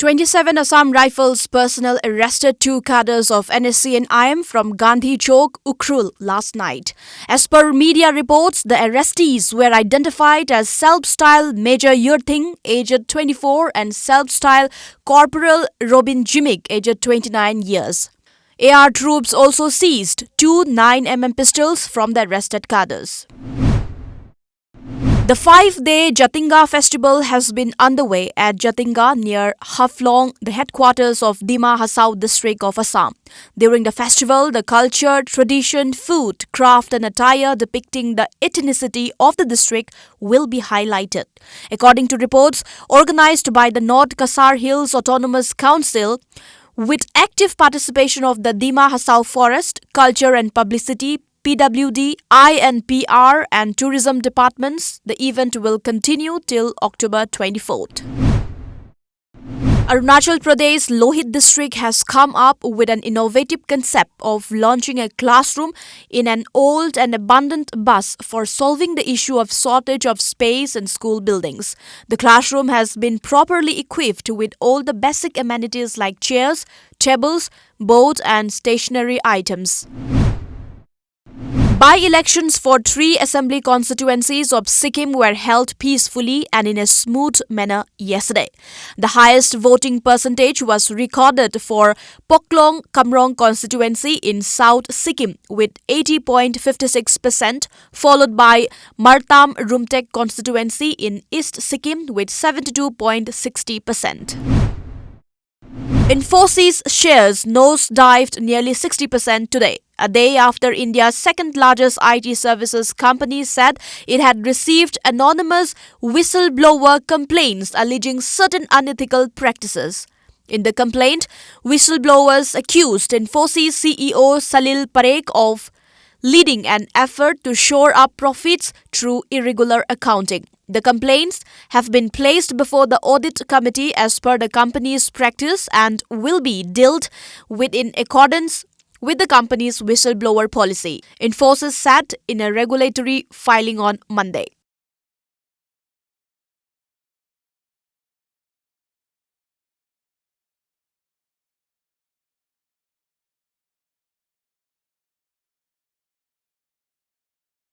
27 Assam Rifles personnel arrested two cadres of NSC and IM from Gandhi Chowk, Ukhrul last night. As per media reports, the arrestees were identified as Self-Style Major Yurthing, aged 24, and Self-Style Corporal Robin Jimmick, aged 29 years. AR troops also seized two 9mm pistols from the arrested cadres. The 5-day Jatinga festival has been underway at Jatinga near Haflong, the headquarters of Dima Hasao district of Assam. During the festival, the culture, tradition, food, craft and attire depicting the ethnicity of the district will be highlighted. According to reports organized by the North Kasar Hills Autonomous Council, with active participation of the Dima Hasao Forest, Culture and Publicity, PWD, INPR and Tourism departments, the event will continue till October 24th. Arunachal Pradesh Lohit district has come up with an innovative concept of launching a classroom in an old and abandoned bus for solving the issue of shortage of space in school buildings. The classroom has been properly equipped with all the basic amenities like chairs, tables, board and stationery items. By-elections for 3 assembly constituencies of Sikkim were held peacefully and in a smooth manner yesterday. The highest voting percentage was recorded for Poklong Kamrong constituency in South Sikkim with 80.56%, followed by Martam Rumtek constituency in East Sikkim with 72.60%. Infosys shares nosedived nearly 60% today, a day after India's second-largest IT services company said it had received anonymous whistleblower complaints alleging certain unethical practices. In the complaint, whistleblowers accused Infosys CEO Salil Parekh of leading an effort to shore up profits through irregular accounting. The complaints have been placed before the audit committee as per the company's practice and will be dealt with in accordance with the company's whistleblower policy, Infosys said in a regulatory filing on Monday.